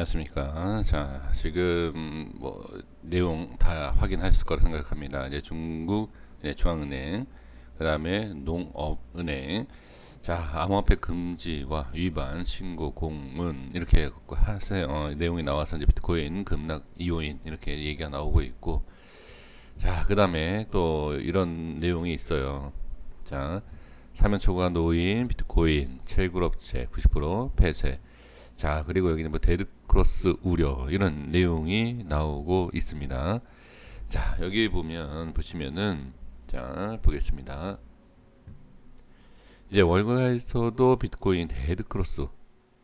안녕하십니까. 자, 지금 뭐 내용 다 확인하실 거라 생각합니다. 이제 중국 중앙은행, 그다음에 농업은행, 자, 암호화폐 금지와 위반 신고 공문 이렇게 하세요. 내용이 나와서 이제 비트코인 급락 이요인 이렇게 얘기가 나오고 있고, 자, 그다음에 또 이런 내용이 있어요. 자, 사면 초과 노인 비트코인 채굴업체 90% 폐쇄. 자, 그리고 여기는 뭐 데드크로스 우려 이런 내용이 나오고 있습니다. 자, 여기 보시면은 자, 보겠습니다. 이제 월가에서도 비트코인 데드크로스,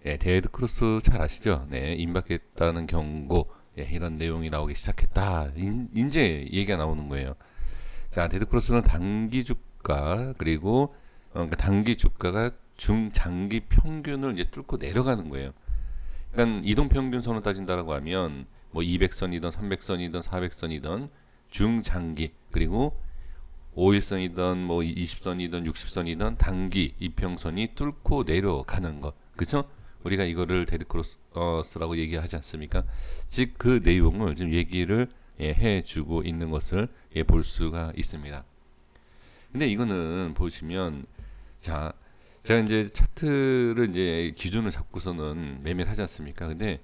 데드크로스 잘 아시죠? 네, 임박했다는 경고, 이런 내용이 나오기 시작했다. 이제 얘기가 나오는 거예요. 자, 데드크로스는 단기 주가 그리고 그러니까 단기 주가가 중장기 평균을 이제 뚫고 내려가는 거예요. 그러니까 이동 평균선을 따진다라고 하면 뭐 200선이든 300선이든 400선이든 중장기 그리고 5일선이든 뭐 20선이든 60선이든 단기 이평선이 뚫고 내려가는 것. 그렇죠? 우리가 이거를 데드크로스라고 얘기하지 않습니까? 즉 그 내용을 지금 얘기를 해주고 있는 것을 볼 수가 있습니다. 근데 이거는 보시면 자, 제가 이제 차트를 이제 기준을 잡고서는 매매를 하지 않습니까? 근데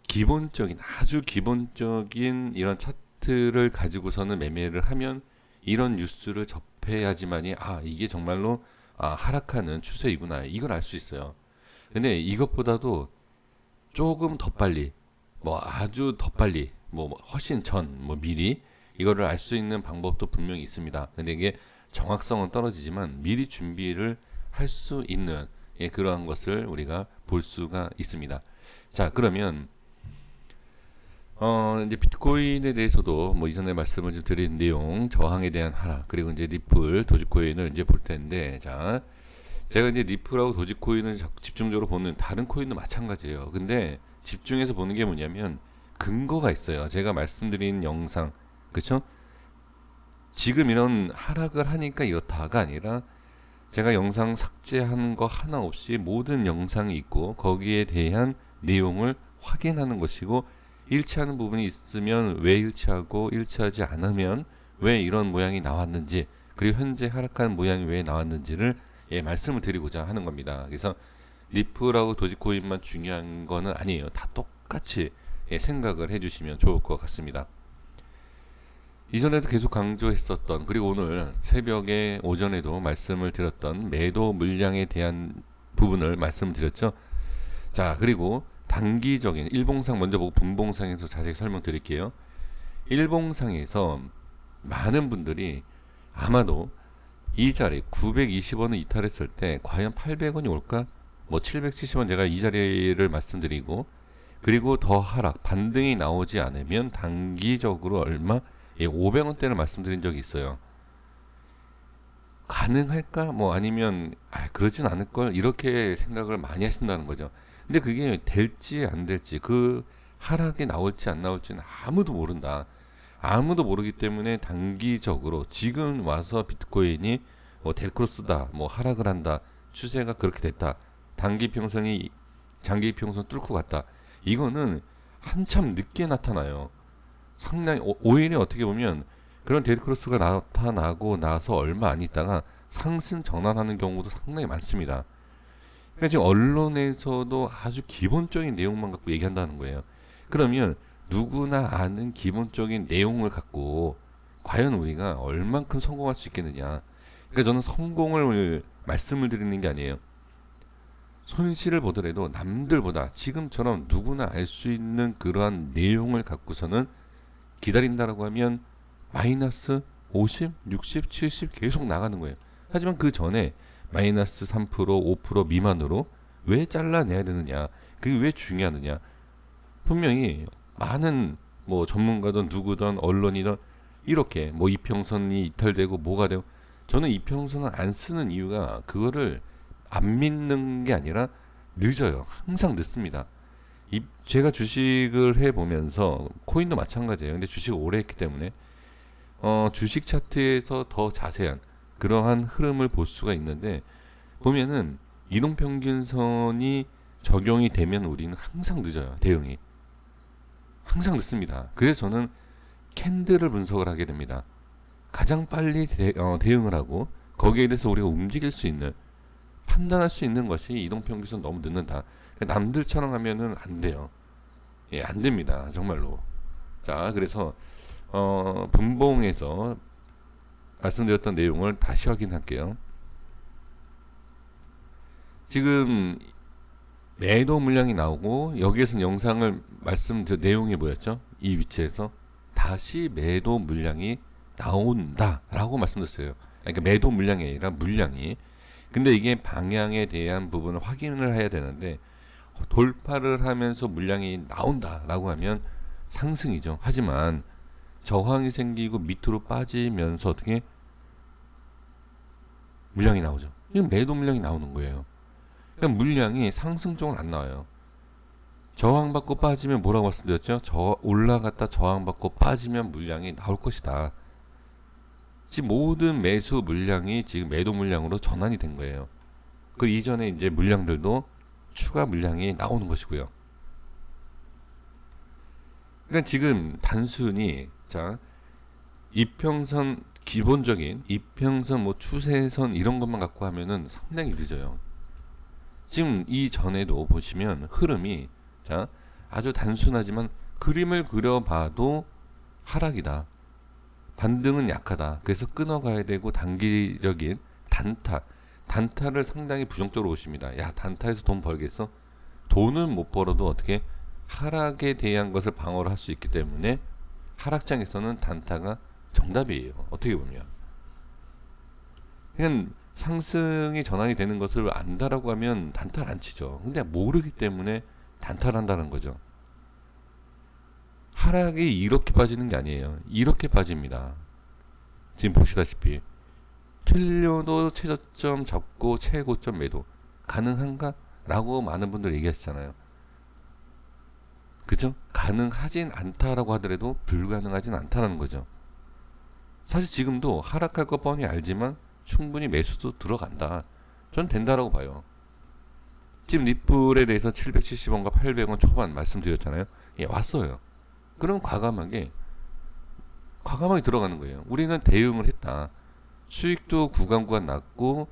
기본적인 아주 기본적인 이런 차트를 가지고서는 매매를 하면 이런 뉴스를 접해야지만이 이게 정말로 하락하는 추세이구나 이걸 알 수 있어요. 근데 이것보다도 조금 더 빨리 뭐 아주 더 빨리 뭐 훨씬 전 뭐 미리 이거를 알 수 있는 방법도 분명히 있습니다. 근데 이게 정확성은 떨어지지만 미리 준비를 할 수 있는 그러한 것을 우리가 볼 수가 있습니다. 자, 그러면 이제 비트코인에 대해서도 뭐 이전에 말씀을 좀 드린 내용, 저항에 대한 하락, 그리고 이제 리플, 도지코인을 이제 볼 텐데, 자, 제가 이제 리플하고 도지코인을 집중적으로 보는 다른 코인도 마찬가지예요. 근데 집중해서 보는 게 뭐냐면 근거가 있어요. 제가 말씀드린 영상, 그쵸? 지금 이런 하락을 하니까 이렇다가 아니라 제가 영상 삭제한 거 하나 없이 모든 영상이 있고 거기에 대한 내용을 확인하는 것이고 일치하는 부분이 있으면 왜 일치하고 일치하지 않으면 왜 이런 모양이 나왔는지 그리고 현재 하락하는 모양이 왜 나왔는지를 말씀을 드리고자 하는 겁니다. 그래서 리플하고 도지코인만 중요한 거는 아니에요. 다 똑같이 생각을 해주시면 좋을 것 같습니다. 이전에도 계속 강조했었던 그리고 오늘 새벽에 오전에도 말씀을 드렸던 매도 물량에 대한 부분을 말씀드렸죠. 자, 그리고 단기적인 일봉상 먼저 보고 분봉상에서 자세히 설명드릴게요. 일봉상에서 많은 분들이 아마도 이 자리 920원을 이탈했을 때 과연 800원이 올까? 뭐 770원 제가 이 자리를 말씀드리고 그리고 더 하락 반등이 나오지 않으면 단기적으로 얼마 500원대를 말씀드린 적이 있어요. 가능할까? 뭐 아니면 그러진 않을 걸 이렇게 생각을 많이 하신다는 거죠. 근데 그게 될지 안 될지 그 하락이 나올지 안 나올지는 아무도 모른다. 아무도 모르기 때문에 단기적으로 지금 와서 비트코인이 뭐 델크로스다, 뭐 하락을 한다, 추세가 그렇게 됐다, 단기 평선이 장기 평선 뚫고 갔다. 이거는 한참 늦게 나타나요. 상당히 오히려 어떻게 보면 그런 데드크로스가 나타나고 나서 얼마 안 있다가 상승 전환하는 경우도 상당히 많습니다. 그러니까 지금 언론에서도 아주 기본적인 내용만 갖고 얘기한다는 거예요. 그러면 누구나 아는 기본적인 내용을 갖고 과연 우리가 얼만큼 성공할 수 있겠느냐. 그러니까 저는 성공을 말씀을 드리는 게 아니에요. 손실을 보더라도 남들보다 지금처럼 누구나 알 수 있는 그러한 내용을 갖고서는 기다린다라고 하면 마이너스 50, 60, 70 계속 나가는 거예요. 하지만 그 전에 마이너스 3%, 5% 미만으로 왜 잘라내야 되느냐? 그게 왜 중요하느냐? 분명히 많은 뭐 전문가든 누구든 언론이든 이렇게 뭐 이평선이 이탈되고 뭐가 되고 저는 이평선을 안 쓰는 이유가 그거를 안 믿는 게 아니라 늦어요. 항상 늦습니다. 제가 주식을 해보면서 코인도 마찬가지예요. 근데 주식을 오래 했기 때문에 주식 차트에서 더 자세한 그러한 흐름을 볼 수가 있는데 보면은 이동평균선이 적용이 되면 우리는 항상 늦어요. 대응이 항상 늦습니다. 그래서 저는 캔들을 분석을 하게 됩니다. 가장 빨리 대응을 하고 거기에 대해서 우리가 움직일 수 있는, 판단할 수 있는 것이 이동평균선 너무 늦는다. 남들처럼 하면은 안 돼요. 예, 안 됩니다. 정말로. 자, 그래서 분봉에서 말씀드렸던 내용을 다시 확인할게요. 지금 매도 물량이 나오고 여기에서 영상을 말씀드린 내용이 뭐였죠? 이 위치에서 다시 매도 물량이 나온다라고 말씀드렸어요. 그러니까 매도 물량이 아니라 물량이. 근데 이게 방향에 대한 부분을 확인을 해야 되는데 돌파를 하면서 물량이 나온다라고 하면 상승이죠. 하지만 저항이 생기고 밑으로 빠지면서 어떻게 물량이 나오죠. 이건 매도 물량이 나오는 거예요. 그러니까 물량이 상승 쪽은 안 나와요. 저항받고 빠지면 뭐라고 말씀드렸죠? 올라갔다 저항받고 빠지면 물량이 나올 것이다. 지금 모든 매수 물량이 지금 매도 물량으로 전환이 된 거예요. 그 이전에 이제 물량들도 추가 물량이 나오는 것이고요. 그러니까 지금 단순히 자 이평선, 기본적인 이평선 뭐 추세선 이런 것만 갖고 하면은 상당히 늦어요. 지금 이전에도 보시면 흐름이 자 아주 단순하지만 그림을 그려봐도 하락이다. 반등은 약하다. 그래서 끊어가야 되고 단기적인 단타를 상당히 부정적으로 보십니다. 야, 단타에서 돈 벌겠어? 돈은 못 벌어도 어떻게 하락에 대한 것을 방어를 할 수 있기 때문에 하락장에서는 단타가 정답이에요. 어떻게 보면. 그냥 상승이 전환이 되는 것을 안다라고 하면 단타를 안 치죠. 근데 모르기 때문에 단타를 한다는 거죠. 하락이 이렇게 빠지는 게 아니에요. 이렇게 빠집니다. 지금 보시다시피 틀려도 최저점 잡고 최고점 매도 가능한가? 라고 많은 분들 얘기하시잖아요. 그죠? 가능하진 않다라고 하더라도 불가능하진 않다라는 거죠. 사실 지금도 하락할 거 뻔히 알지만 충분히 매수도 들어간다. 전 된다라고 봐요. 지금 리플에 대해서 770원과 800원 초반 말씀드렸잖아요. 예, 왔어요. 그럼 과감하게 들어가는 거예요. 우리는 대응을 했다. 수익도 구간 났고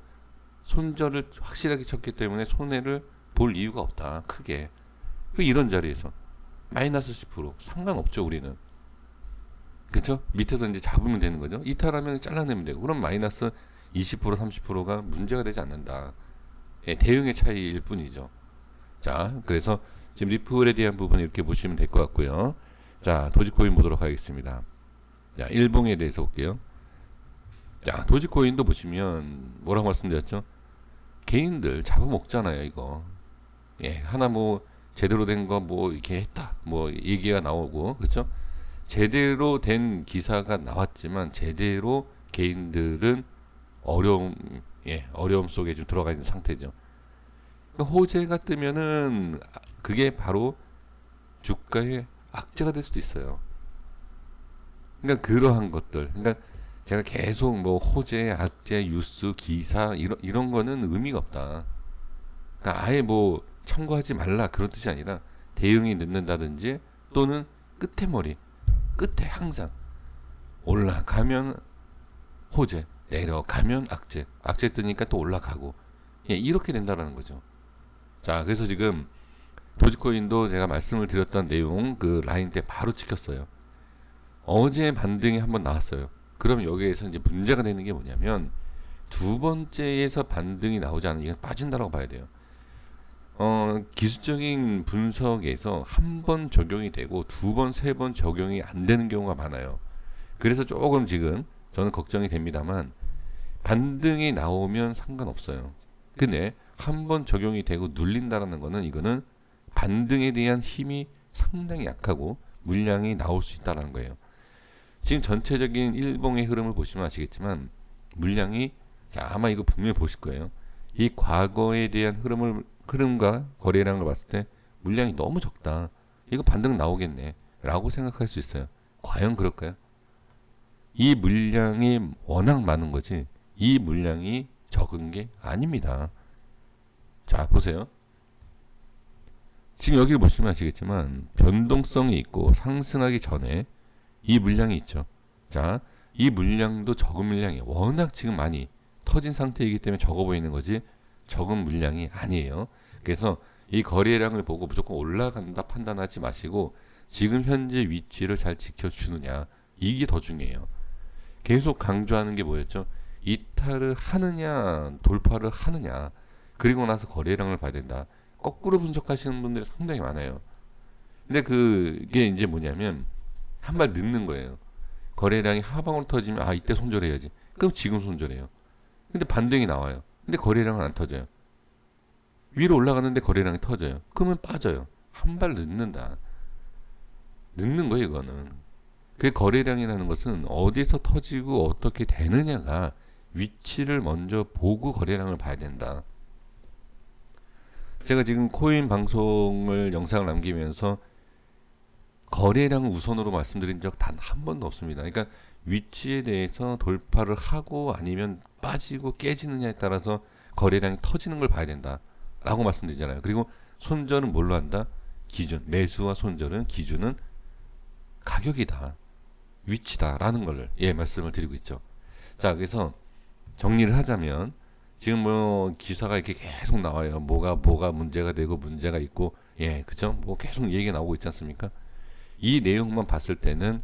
손절을 확실하게 쳤기 때문에 손해를 볼 이유가 없다. 크게. 이런 자리에서 마이너스 10% 상관없죠. 우리는. 그쵸? 밑에서 이제 잡으면 되는 거죠. 이탈하면 잘라내면 되고 그럼 마이너스 20% 30%가 문제가 되지 않는다. 예, 대응의 차이일 뿐이죠. 자, 그래서 지금 리플에 대한 부분 이렇게 보시면 될 것 같고요. 자, 도지코인 보도록 하겠습니다. 자, 일봉에 대해서 볼게요. 자, 도지코인도 보시면 뭐라고 말씀드렸죠? 개인들 잡아먹잖아요, 이거. 예, 하나 뭐 제대로 된 거 뭐 이렇게 했다, 뭐 얘기가 나오고, 그렇죠? 제대로 된 기사가 나왔지만 제대로 개인들은 어려움 속에 좀 들어가 있는 상태죠. 그러니까 호재가 뜨면은 그게 바로 주가의 악재가 될 수도 있어요. 그러니까 그러한 것들, 그러니까 제가 계속 뭐 호재, 악재, 뉴스, 기사 이런 거는 의미가 없다. 그러니까 아예 뭐 참고하지 말라 그런 뜻이 아니라 대응이 늦는다든지 또는 끝에 항상 올라가면 호재, 내려가면 악재 뜨니까 또 올라가고, 예, 이렇게 된다라는 거죠. 자, 그래서 지금 도지코인도 제가 말씀을 드렸던 내용 그 라인 때 바로 찍혔어요. 어제 반등이 한번 나왔어요. 그럼 여기에서 이제 문제가 되는 게 뭐냐면 두 번째에서 반등이 나오지 않으면 빠진다라고 봐야 돼요. 기술적인 분석에서 한 번 적용이 되고 두 번, 세 번 적용이 안 되는 경우가 많아요. 그래서 조금 지금 저는 걱정이 됩니다만 반등이 나오면 상관없어요. 근데 한 번 적용이 되고 눌린다라는 거는 이거는 반등에 대한 힘이 상당히 약하고 물량이 나올 수 있다라는 거예요. 지금 전체적인 일봉의 흐름을 보시면 아시겠지만 물량이 아마 이거 분명히 보실 거예요. 이 과거에 대한 흐름과 거래량을 봤을 때 물량이 너무 적다. 이거 반등 나오겠네 라고 생각할 수 있어요. 과연 그럴까요? 이 물량이 워낙 많은 거지 이 물량이 적은 게 아닙니다. 자, 보세요. 지금 여기를 보시면 아시겠지만 변동성이 있고 상승하기 전에 이 물량이 있죠. 자, 이 물량도 적은 물량이 워낙 지금 많이 터진 상태이기 때문에 적어 보이는 거지 적은 물량이 아니에요. 그래서 이 거래량을 보고 무조건 올라간다 판단하지 마시고 지금 현재 위치를 잘 지켜주느냐, 이게 더 중요해요. 계속 강조하는 게 뭐였죠? 이탈을 하느냐 돌파를 하느냐, 그리고 나서 거래량을 봐야 된다. 거꾸로 분석하시는 분들이 상당히 많아요. 근데 그게 이제 뭐냐면 한 발 늦는 거예요. 거래량이 하방으로 터지면 아 이때 손절해야지. 그럼 지금 손절해요. 근데 반등이 나와요. 근데 거래량은 안 터져요. 위로 올라가는데 거래량이 터져요. 그러면 빠져요. 한 발 늦는다. 늦는 거예요, 이거는. 그 거래량이라는 것은 어디서 터지고 어떻게 되느냐가 위치를 먼저 보고 거래량을 봐야 된다. 제가 지금 코인 방송을 영상을 남기면서 거래량을 우선으로 말씀드린 적 단 한 번도 없습니다. 그러니까 위치에 대해서 돌파를 하고 아니면 빠지고 깨지느냐에 따라서 거래량이 터지는 걸 봐야 된다라고 말씀드리잖아요. 그리고 손절은 뭘로 한다? 기준. 매수와 손절은 기준은 가격이다. 위치다라는 걸 말씀을 드리고 있죠. 자, 그래서 정리를 하자면 지금 뭐 기사가 이렇게 계속 나와요. 뭐가 문제가 되고 문제가 있고, 그죠? 뭐 계속 얘기가 나오고 있지 않습니까? 이 내용만 봤을 때는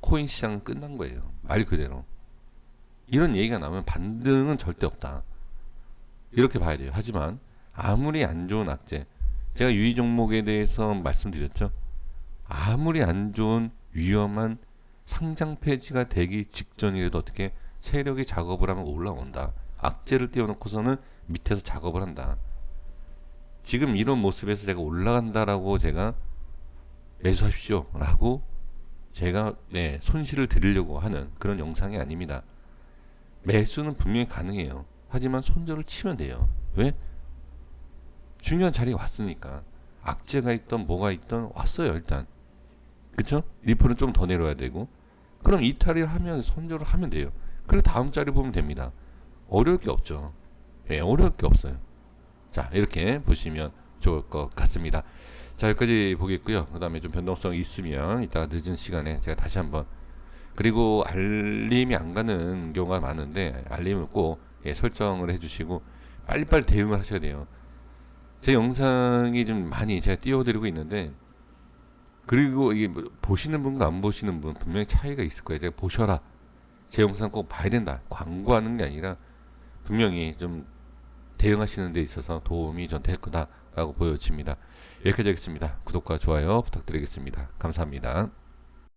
코인 시장은 끝난 거예요. 말 그대로. 이런 얘기가 나오면 반등은 절대 없다. 이렇게 봐야 돼요. 하지만 아무리 안 좋은 악재, 제가 유의 종목에 대해서 말씀드렸죠. 아무리 안 좋은 위험한 상장 폐지가 되기 직전이라도 어떻게 세력이 작업을 하면 올라온다. 악재를 띄워놓고서는 밑에서 작업을 한다. 지금 이런 모습에서 제가 올라간다라고 제가 매수하십시오 라고 제가 손실을 드리려고 하는 그런 영상이 아닙니다. 매수는 분명히 가능해요. 하지만 손절을 치면 돼요. 왜? 중요한 자리에 왔으니까. 악재가 있던 뭐가 있던 왔어요 일단. 그쵸? 리플은 좀 더 내려야 되고, 그럼 이탈을 하면 손절을 하면 돼요. 그리고 다음 자리 보면 됩니다. 어려울 게 없죠. 어려울 게 없어요. 자, 이렇게 보시면 좋을 것 같습니다. 자, 여기까지 보겠고요. 그 다음에 좀 변동성이 있으면 이따가 늦은 시간에 제가 다시 한번, 그리고 알림이 안 가는 경우가 많은데 알림을 꼭 설정을 해주시고 빨리빨리 대응을 하셔야 돼요. 제 영상이 좀 많이 제가 띄워드리고 있는데, 그리고 이게 뭐 보시는 분과 안 보시는 분 분명히 차이가 있을 거예요. 제가 보셔라, 제 영상 꼭 봐야 된다, 광고하는 게 아니라 분명히 좀 대응하시는 데 있어서 도움이 좀 될 거다라고 보여집니다. 여기까지 하겠습니다. 구독과 좋아요 부탁드리겠습니다. 감사합니다.